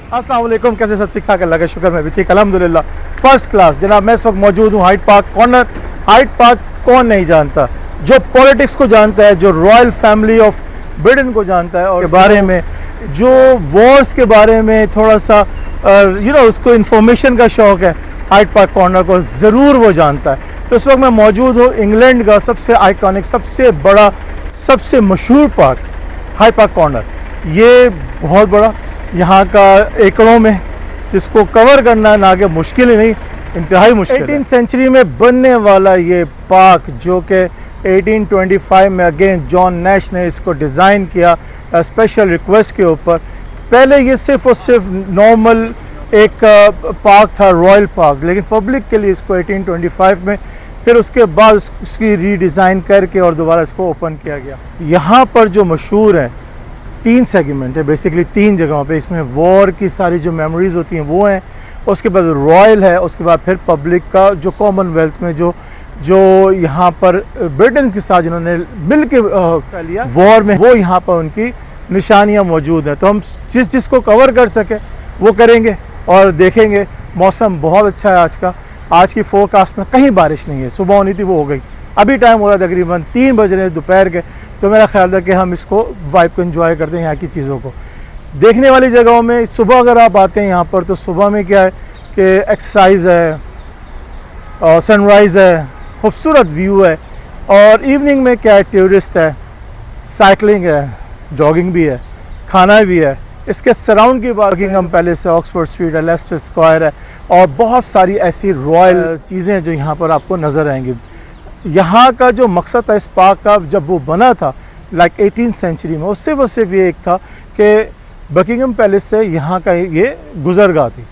अस्सलाम वालेकुम, कैसे सब ठीक ठाक? अल्लाह का शुक्र, मैं भी ठीक अल्हम्दुलिल्लाह, फर्स्ट क्लास। जनाब मैं इस वक्त मौजूद हूँ Hyde Park corner. Hyde Park कौन नहीं जानता, जो पॉलिटिक्स को जानता है, जो रॉयल फैमिली ऑफ ब्रिटेन को जानता है और के बारे में, जो वॉर्स के बारे में थोड़ा सा उसको इन्फॉर्मेशन का शौक़ है, हाइड पार्क कॉर्नर को ज़रूर वो जानता है। तो इस वक्त मैं मौजूद हूँ इंग्लैंड का सबसे आइकॉनिक, सबसे बड़ा, सबसे मशहूर पार्क हाइड पार्क कॉर्नर। ये बहुत बड़ा, यहाँ का एकड़ों में जिसको कवर करना ना कि मुश्किल ही नहीं, इंतहाई मुश्किल। 18वीं सेंचुरी में बनने वाला ये पार्क, जो कि 1825 में अगेन जॉन नैश ने इसको डिज़ाइन किया स्पेशल रिक्वेस्ट के ऊपर। पहले ये सिर्फ और सिर्फ नॉर्मल एक पार्क था, रॉयल पार्क, लेकिन पब्लिक के लिए इसको 1825 में, फिर उसके बाद उसकी रीडिज़ाइन करके और दोबारा इसको ओपन किया गया। यहाँ पर जो मशहूर है 3 सेगमेंट है, बेसिकली 3 जगहों पे। इसमें वॉर की सारी जो मेमोरीज़ होती हैं वो हैं, उसके बाद रॉयल है, उसके बाद फिर पब्लिक का जो कॉमनवेल्थ में जो यहाँ पर ब्रिटेन के साथ जिन्होंने मिल के हिस्सा लिया वॉर में, वो यहाँ पर उनकी निशानियाँ मौजूद हैं। तो हम जिसको कवर कर सके वो करेंगे और देखेंगे। मौसम बहुत अच्छा है आज का। आज की फोरकास्ट में कहीं बारिश नहीं है, सुबह होनी थी वो हो गई। अभी टाइम हो रहा है तकरीबन 3 बज रहे हैं दोपहर के। तो मेरा ख्याल है कि हम इसको वाइब को एंजॉय करते हैं, यहाँ की चीज़ों को। देखने वाली जगहों में सुबह अगर आप आते हैं यहाँ पर, तो सुबह में क्या है कि एक्सरसाइज है और सनराइज़ है, खूबसूरत व्यू है। और इवनिंग में क्या है, टूरिस्ट है, साइकिलिंग है, जॉगिंग भी है, खाना भी है। इसके सराउंड की बात, बकिंगम पैलेस है, ऑक्सफोर्ड स्ट्रीट है, लेस्टर स्क्वायर है, और बहुत सारी ऐसी रॉयल चीज़ें हैं जो यहाँ पर आपको नज़र आएंगी। यहाँ का जो मकसद था इस पार्क का, जब वो बना था लाइक 18वीं सेंचुरी में, वो सिर्फ ये एक था कि बकिंगम पैलेस से यहाँ का ये गुजरगाह थी,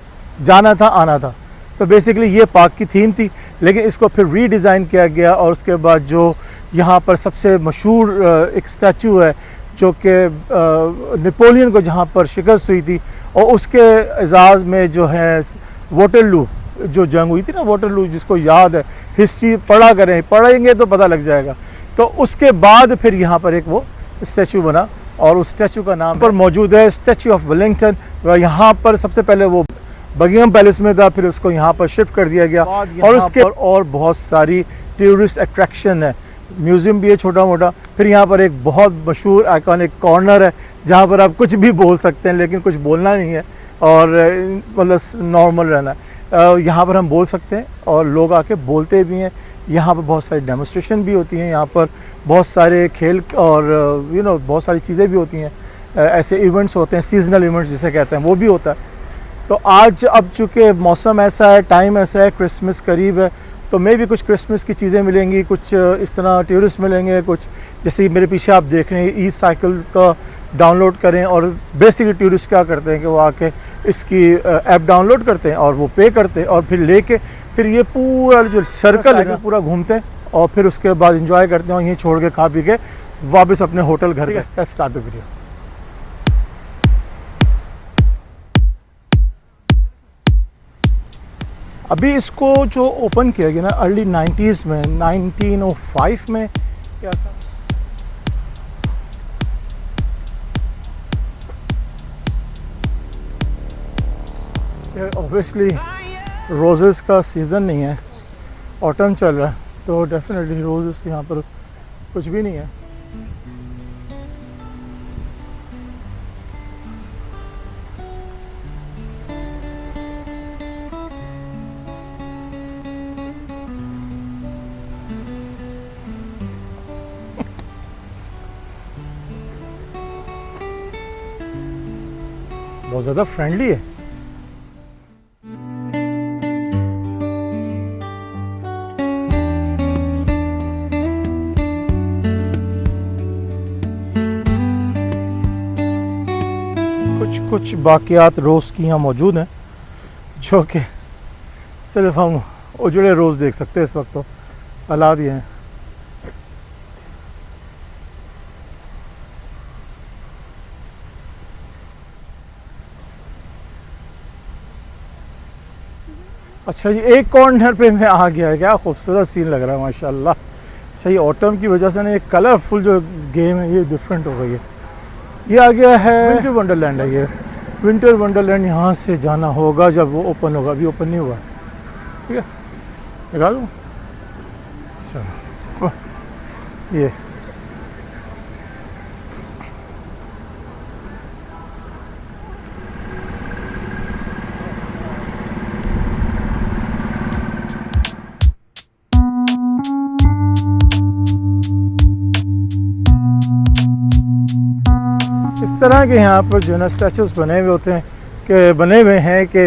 जाना था आना था। तो बेसिकली ये पार्क की थीम थी, लेकिन इसको फिर रीडिज़ाइन किया गया। और उसके बाद जो यहाँ पर सबसे मशहूर एक स्टैचू है, जो कि नेपोलियन को जहाँ पर शिकस्त हुई थी, और उसके एजाज़ में जो है वाटरलू, जो जंग हुई थी ना वाटरलू, जिसको याद है, हिस्ट्री पढ़ेंगे तो पता लग जाएगा। तो उसके बाद फिर यहाँ पर एक वो स्टैचू बना, और उस स्टैचू का नाम पर मौजूद है स्टैचू ऑफ वेलिंगटन। यहाँ पर सबसे पहले वो बकिंगम पैलेस में था, फिर उसको यहाँ पर शिफ्ट कर दिया गया। और उसके और बहुत सारी टूरिस्ट अट्रैक्शन है, म्यूज़ियम भी है छोटा मोटा। फिर यहाँ पर एक बहुत मशहूर आइकॉनिक कॉर्नर है, जहाँ पर आप कुछ भी बोल सकते हैं, लेकिन कुछ बोलना नहीं है और मतलब नॉर्मल रहना है। यहाँ पर हम बोल सकते हैं और लोग आके बोलते भी हैं। यहाँ पर बहुत सारी डेमोस्ट्रेशन भी होती हैं, यहाँ पर बहुत सारे खेल और बहुत सारी चीज़ें भी होती हैं। ऐसे इवेंट्स होते हैं, सीजनल इवेंट्स जिसे कहते हैं, वो भी होता है। तो आज अब चूँकि मौसम ऐसा है, टाइम ऐसा है, क्रिसमस करीब है, तो मे भी कुछ क्रिसमस की चीज़ें मिलेंगी, कुछ इस तरह टूरिस्ट मिलेंगे। कुछ जैसे मेरे पीछे आप देख रहे हैं, ई साइकिल का डाउनलोड करें, और बेसिकली टूरिस्ट क्या करते हैं कि वो आके इसकी ऐप डाउनलोड करते हैं और वो पे करते हैं, और फिर लेके फिर ये पूरा जो सर्कल है पूरा घूमते हैं, और फिर उसके बाद इंजॉय करते हैं, और यहीं छोड़ के खा पी के वापस अपने होटल घर पे। Start the video. अभी इसको जो ओपन किया गया ना अर्ली 90s में, 1905 में क्या सा, ऑब्वियसली रोजेस का सीज़न नहीं है, ऑटम चल रहा है, तो डेफिनेटली रोजेस यहाँ पर कुछ भी नहीं है। बहुत ज़्यादा फ्रेंडली है। कुछ बाकियात रोज़ की यहाँ मौजूद हैं, जो कि सिर्फ हम उजड़े रोज़ देख सकते हैं। इस वक्त तो अला दिए हैं। अच्छा जी, एक कॉर्नर पे मैं आ गया है, क्या खूबसूरत सीन लग रहा है माशाल्लाह। सही ऑटम की वजह से ना ये कलरफुल जो गेम है ये डिफरेंट हो गई है। ये आ गया है विंटर वंडरलैंड है ये। विंटर वंडरलैंड यहाँ से जाना होगा जब वो ओपन होगा, अभी ओपन नहीं हुआ। ठीक है, लगा दूँ? चलो ये इस तरह के यहाँ पर जो है ना स्टैचूज बने हुए होते हैं कि बने हुए हैं कि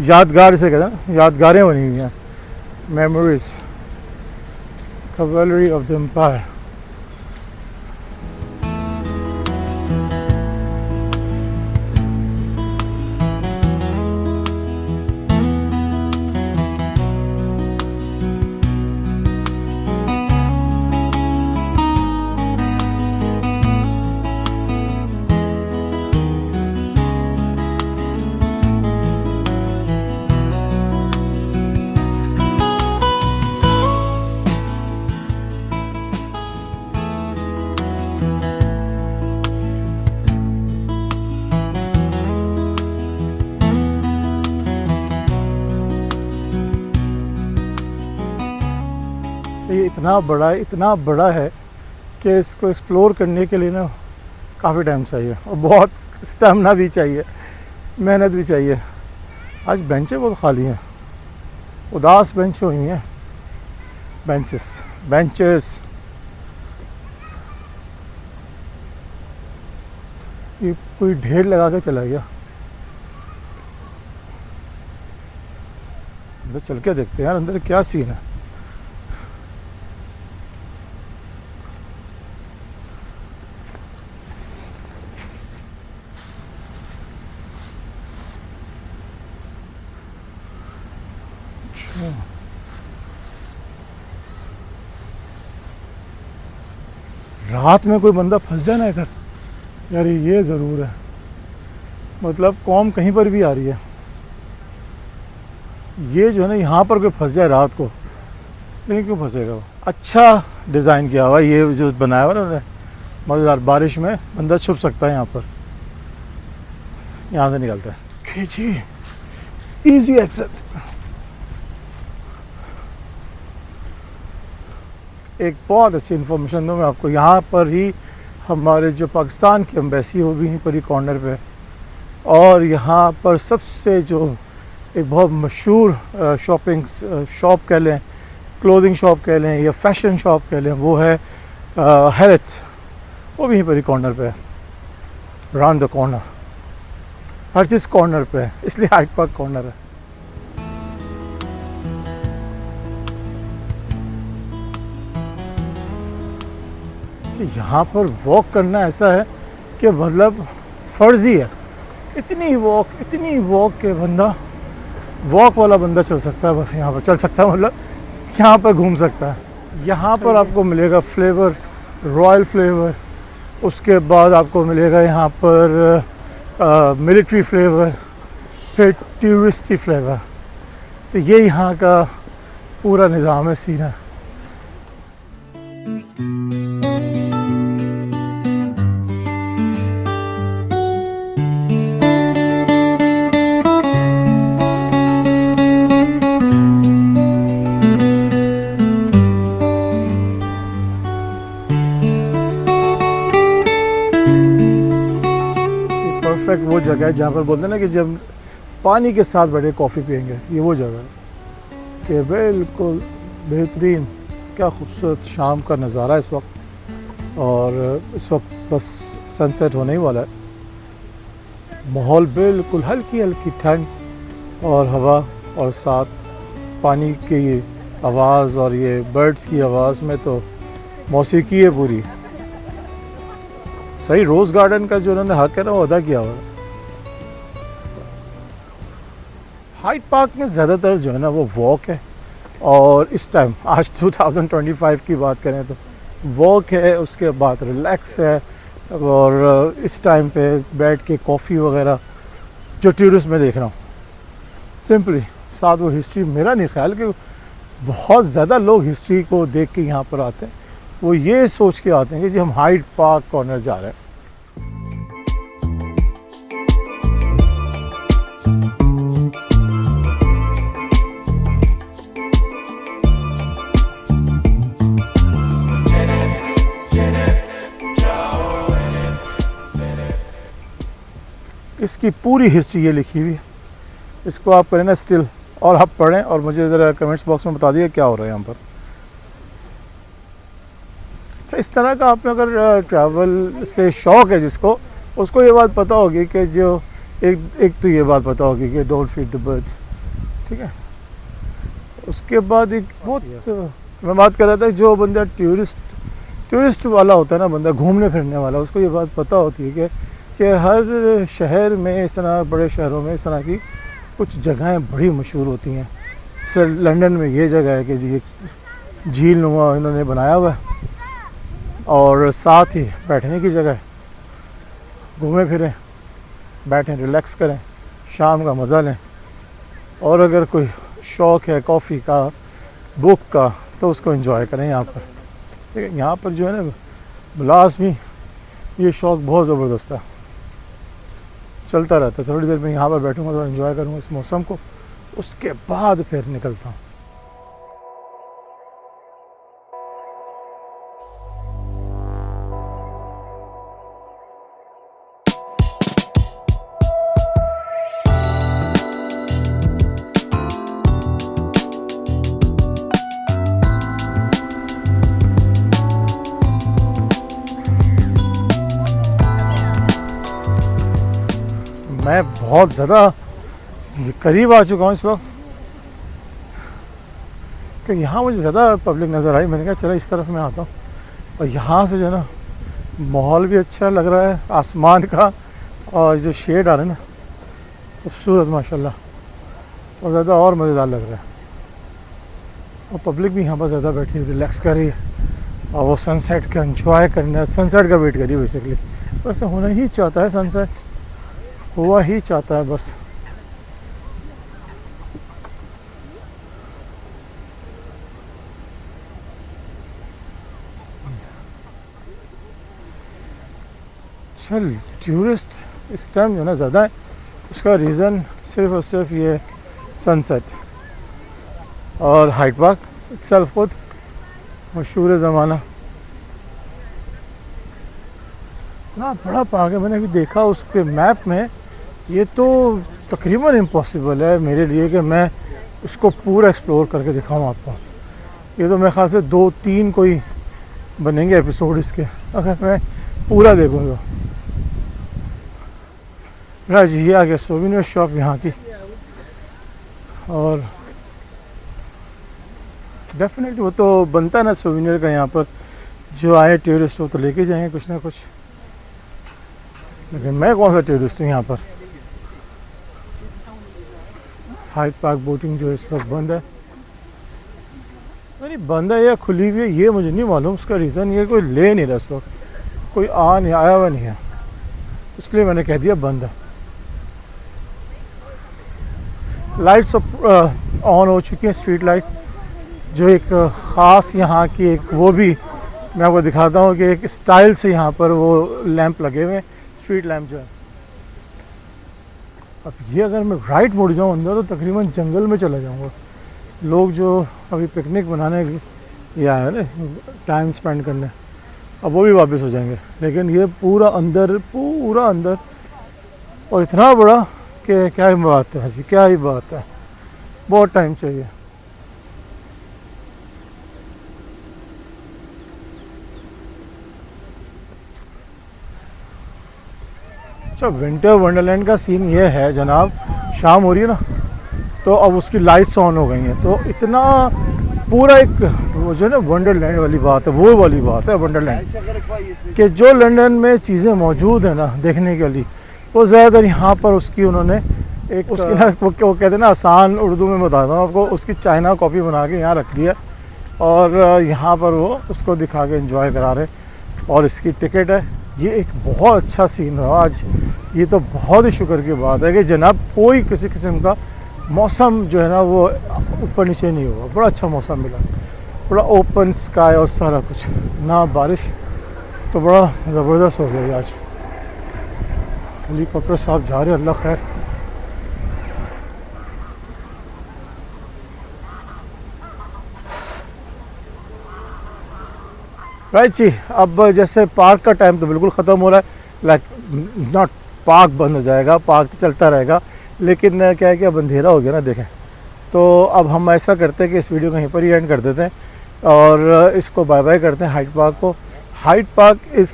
यादगार से कहते हैं, यादगारें बनी हुई हैं, memories, cavalry of the empire. ये इतना बड़ा है कि इसको एक्सप्लोर करने के लिए ना काफ़ी टाइम चाहिए और बहुत स्टेमिना भी चाहिए, मेहनत भी चाहिए। आज बेंचें बहुत खाली हैं, उदास बेंच हुई हैं, बेंचेस। ये कोई ढेर लगा के चला गया। अंदर चल के देखते हैं यार, अंदर क्या सीन है। रात में कोई बंदा फंस जाए ना इधर, यार ये ज़रूर है, मतलब कौम कहीं पर भी आ रही है, ये जो है ना यहाँ पर कोई फंस जाए रात को, लेकिन क्यों फंसेगा वो। अच्छा डिज़ाइन किया हुआ ये जो बनाया हुआ ना उन्होंने, मज़ेदार। बारिश में बंदा छुप सकता है यहाँ पर, यहाँ से निकलता है। खींची इजी एक्सेस। एक बहुत अच्छी इन्फॉर्मेशन दूँ मैं आपको, यहाँ पर ही हमारे जो पाकिस्तान की एम्बेसी वो भी यहीं पर ही कॉर्नर पे है, और यहाँ पर सबसे जो एक बहुत मशहूर शॉपिंग शॉप कह लें, क्लोथिंग शॉप कह लें या फैशन शॉप कह लें, वो है हैरिट्स, वो भी यहीं पर ही कॉर्नर पे है, round the corner. Her cheese corner पे है, इसलिए हाइड पार्क कॉर्नर है। यहाँ पर वॉक करना ऐसा है कि मतलब फ़र्ज़ी है, इतनी वॉक के बंदा, वॉक वाला बंदा चल सकता है, बस यहाँ पर चल सकता है, मतलब यहाँ पर घूम सकता है। यहाँ पर आपको मिलेगा फ्लेवर, रॉयल फ्लेवर, उसके बाद आपको मिलेगा यहाँ पर मिलिट्री फ्लेवर, फिर टूरिस्टी फ्लेवर। तो ये यहाँ का पूरा निज़ाम है, सीन है। परफेक्ट वो जगह है जहाँ पर बोलते हैं ना कि जब पानी के साथ बैठे कॉफ़ी पियेंगे, ये वो जगह है कि बिल्कुल बेहतरीन। क्या खूबसूरत शाम का नज़ारा इस वक्त, और इस वक्त बस सनसेट होने ही वाला है। माहौल बिल्कुल हल्की हल्की ठंड और हवा, और साथ पानी की आवाज़ और ये बर्ड्स की आवाज़ में तो मौसीकी है पूरी। सही रोज़ गार्डन का जो उन्होंने हक है ना वो अदा किया हुआ है। हाइड पार्क में ज़्यादातर जो है ना वो वॉक है, और इस टाइम आज 2025 की बात करें तो वॉक है, उसके बाद रिलैक्स है, और इस टाइम पे बैठ के कॉफ़ी वगैरह जो टूरिस्ट में देख रहा हूँ सिंपली। साथ वो हिस्ट्री, मेरा नहीं ख्याल कि बहुत ज़्यादा लोग हिस्ट्री को देख के यहाँ पर आते हैं, वो ये सोच के आते हैं कि जी हम हाइड पार्क कॉर्नर जा रहे हैं। इसकी पूरी हिस्ट्री ये लिखी हुई है। इसको आप करें ना स्टिल, और आप पढ़ें और मुझे ज़रा कमेंट्स बॉक्स में बता दिए क्या हो रहा है यहाँ पर। अच्छा, इस तरह का आपने अगर ट्रैवल से शौक़ है जिसको, उसको ये बात पता होगी कि जो एक तो ये बात पता होगी कि डोंट फीड द बर्ड्स, ठीक है। उसके बाद एक बहुत मैं बात कर रहा था, जो बंदा टूरिस्ट वाला होता है ना, बंदा घूमने फिरने वाला, उसको ये बात पता होती है कि हर शहर में, इस तरह बड़े शहरों में इस तरह की कुछ जगहें बड़ी मशहूर होती हैं। जैसे लंदन में ये जगह है कि जी झील नुमा इन्होंने बनाया हुआ है, और साथ ही बैठने की जगह है, घूमें फिरें, बैठें, रिलैक्स करें, शाम का मज़ा लें। और अगर कोई शौक़ है कॉफ़ी का, बुक का, तो उसको एंजॉय करें यहाँ पर, ठीक है। यहाँ पर जो है ना लाजमी ये शौक़ बहुत ज़बरदस्त है, चलता रहता है। थोड़ी देर में यहाँ पर बैठूँगा तो एंजॉय करूँगा इस मौसम को, उसके बाद फिर निकलता हूँ। मैं बहुत ज़्यादा करीब आ चुका हूँ इस वक्त, कि यहाँ मुझे ज़्यादा पब्लिक नज़र आई। मैंने कहा चलो इस तरफ मैं आता हूँ, और यहाँ से जो है ना माहौल भी अच्छा लग रहा है, आसमान का और जो शेड आ रहा है ना, खूबसूरत माशाल्लाह, और ज़्यादा और मज़ेदार लग रहा है। और पब्लिक भी यहाँ पर ज़्यादा बैठी है, रिलैक्स कर रही है, और वो सनसेट का एंजॉय करना है, सनसेट का वेट करिए बेसिकली। वैसे होना ही चाहता है, सनसेट हुआ ही चाहता है बस। चल टूरिस्ट इस टाइम जो है ना ज़्यादा है, उसका रीज़न सिर्फ और सिर्फ ये सनसेट और हाइड पार्क इटसेल्फ खुद मशहूर ज़माना। इतना बड़ा पार्क है, मैंने अभी देखा उसके मैप में, ये तो तकरीबन इम्पॉसिबल है मेरे लिए कि मैं उसको पूरा एक्सप्लोर करके दिखाऊं आपको। ये तो मेरे ख्याल से 2-3 कोई बनेंगे एपिसोड इसके, अगर मैं पूरा देखूँगा। मेरा जी ये आ गया सोविनियर शॉप यहाँ की, और डेफिनेटली वो तो बनता है ना सोविनियर का, यहाँ पर जो आए टूरिस्ट हो तो लेके जाएंगे कुछ ना कुछ। लेकिन मैं कौन सा टूरिस्ट हूँ यहाँ पर। हाइड पार्क बोटिंग जो इस वक्त बंद है, नहीं बंद है या खुली हुई है ये मुझे नहीं मालूम। उसका रीज़न ये कोई ले नहीं रहा इस वक्त, कोई आया हुआ नहीं है, इसलिए मैंने कह दिया बंद है। लाइट्स ऑन हो चुकी हैं, स्ट्रीट लाइट, जो एक ख़ास यहाँ की एक, वो भी मैं आपको दिखाता हूँ कि एक स्टाइल से यहाँ पर वो लैंप लगे हुए हैं, स्ट्रीट लैंप जो है। अब ये अगर मैं राइट मुड़ जाऊँ अंदर तो तकरीबन जंगल में चला जाऊँगा। लोग जो अभी पिकनिक बनाने ये आए हैं ना टाइम स्पेंड करने, अब वो भी वापस हो जाएंगे। लेकिन ये पूरा अंदर और इतना बड़ा कि क्या ही बात है जी, क्या ही बात है, बहुत टाइम चाहिए। अच्छा, विंटर वंडरलैंड का सीन ये है जनाब, शाम हो रही है ना तो अब उसकी लाइट्स ऑन हो गई हैं, तो इतना पूरा एक वो जो है ना वंडरलैंड वाली बात है, वो वाली बात है वंडरलैंड कि जो लंदन में चीज़ें मौजूद हैं ना देखने के लिए, वो ज़्यादातर यहाँ पर उसकी उन्होंने एक उसकी ना वो कहते हैं ना, आसान उर्दू में बताता हूँ आपको, उसकी चाइना कॉपी बना के यहाँ रख दिया, और यहाँ पर वो उसको दिखा के एंजॉय करा रहे, और इसकी टिकट है। ये एक बहुत अच्छा सीन रहा आज, ये तो बहुत ही शुक्र की बात है कि जनाब कोई किसी किस्म का मौसम जो है ना वो ऊपर नीचे नहीं हुआ, बड़ा अच्छा मौसम मिला, बड़ा ओपन स्काई और सारा कुछ, ना बारिश, तो बड़ा ज़बरदस्त हो गया आज। हेलीकॉप्टर साहब जा रहे, अल्लाह खैर। राइट जी, अब जैसे पार्क का टाइम तो बिल्कुल ख़त्म हो रहा है, लाइक नॉट पार्क बंद हो जाएगा, पार्क तो चलता रहेगा, लेकिन क्या है कि अब अंधेरा हो गया ना देखें। तो अब हम ऐसा करते हैं कि इस वीडियो को यहीं पर ही एंड कर देते हैं और इसको बाय बाय करते हैं हाइट पार्क को। हाइट पार्क इस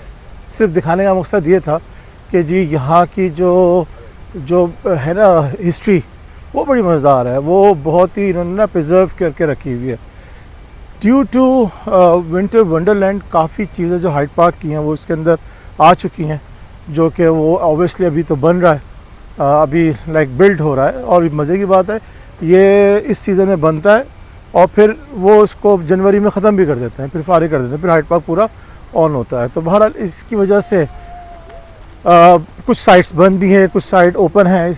सिर्फ दिखाने का मकसद ये था कि जी यहाँ की जो है ना हिस्ट्री वो बड़ी मज़ेदार है, वो बहुत ही इन्होंने ना प्रिजर्व करके रखी हुई है। ड्यू टू विंटर वंडरलैंड काफ़ी चीज़ें जो हाइट पार्क की हैं वो उसके अंदर आ चुकी हैं, जो कि वो ऑब्वियसली अभी तो बन रहा है, अभी लाइक बिल्ड हो रहा है। और मज़े की बात है ये इस सीज़न में बनता है और फिर वो उसको जनवरी में ख़त्म भी कर देते हैं, फिर फारिग कर देते हैं, फिर हाइट पार्क पूरा ऑन होता है। तो बहरहाल इसकी वजह से कुछ साइट्स बंद भी हैं, कुछ साइट ओपन हैं,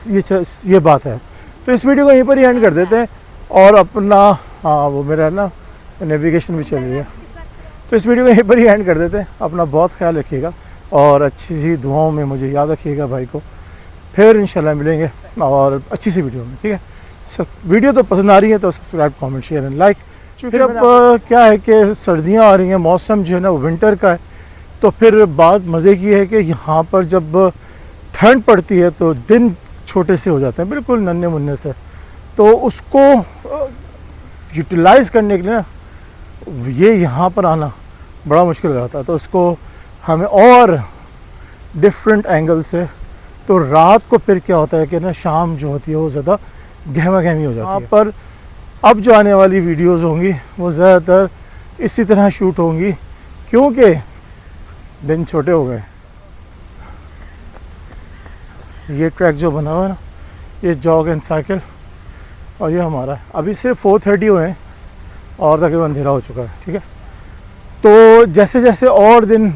ये बात है। तो इस वीडियो को यहीं पर ही एंड कर देते हैं और अपना वो मेरा ना नेविगेशन भी चल रही है, तो इस वीडियो को यहीं पर ही एंड कर देते हैं। अपना बहुत ख्याल रखिएगा और अच्छी सी दुआओं में मुझे याद रखिएगा भाई को। फिर इंशाल्लाह मिलेंगे और अच्छी सी वीडियो में, ठीक है। वीडियो तो पसंद आ रही है तो subscribe, comment, share and like. चूँकि अब क्या है कि सर्दियाँ आ रही हैं, मौसम जो है ना वो विंटर का है, तो फिर बात मज़े की है कि यहाँ पर जब ठंड पड़ती है तो दिन छोटे से हो जाते हैं, बिल्कुल नन्हे मुन्ने से। तो उसको यूटिलाइज़ करने के लिए ना ये यहाँ पर आना बड़ा मुश्किल हो जाता है, तो उसको हमें और डिफरेंट एंगल से, तो रात को फिर क्या होता है कि ना शाम जो होती है वो ज़्यादा गहमा गहमी हो जाती है। यहाँ पर अब जो आने वाली वीडियोस होंगी वो ज़्यादातर इसी तरह शूट होंगी क्योंकि दिन छोटे हो गए। ये ट्रैक जो बना हुआ है ना, ये जॉग एंड साइकिल, और ये हमारा है। अभी सिर्फ 4:30 हुए हैं और तकरीबन अंधेरा हो चुका है, ठीक है। तो जैसे जैसे और दिन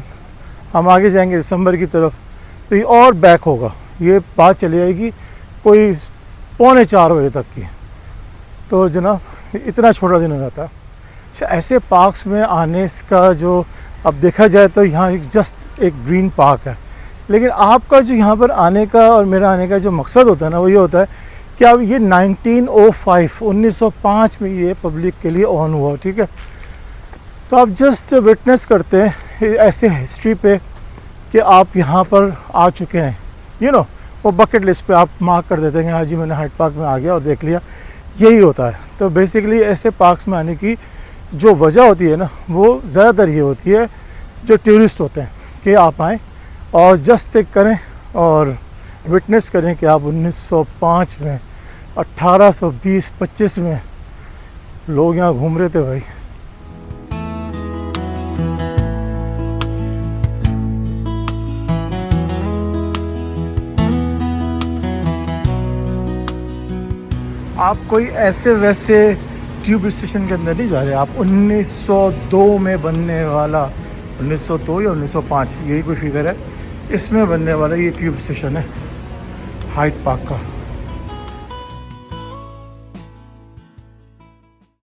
हम आगे जाएंगे दिसंबर की तरफ, तो ये और बैक होगा, ये बात चली जाएगी कोई 3:45 बजे तक की। तो जनाब इतना छोटा दिन हो जाता है। अच्छा, ऐसे पार्क्स में आने का जो अब देखा जाए तो यहाँ एक जस्ट एक ग्रीन पार्क है, लेकिन आपका जो यहाँ पर आने का और मेरा आने का जो मकसद होता है ना वो ये होता है कि अब ये 1905 में ये पब्लिक के लिए ऑन हुआ, ठीक है। तो आप जस्ट विटनेस करते हैं ऐसे हिस्ट्री पे कि आप यहाँ पर आ चुके हैं, यू नो, वो बकेट लिस्ट पे आप मार्क कर देते हैं कि हाँ जी मैंने हाइट पार्क में आ गया और देख लिया, यही होता है। तो बेसिकली ऐसे पार्क्स में आने की जो वजह होती है ना वो ज़्यादातर ये होती है जो टूरिस्ट होते हैं कि आप आएँ और जस्ट टेक करें और विटनेस करें कि आप 1905 में 1820-25 में लोग यहाँ घूम रहे थे भाई। आप कोई ऐसे वैसे ट्यूब स्टेशन के अंदर नहीं जा रहे, आप 1902 में बनने वाला, 1902 या 1905 यही कोई फिगर है, इसमें बनने वाला ये ट्यूब स्टेशन है हाइट पार्क का।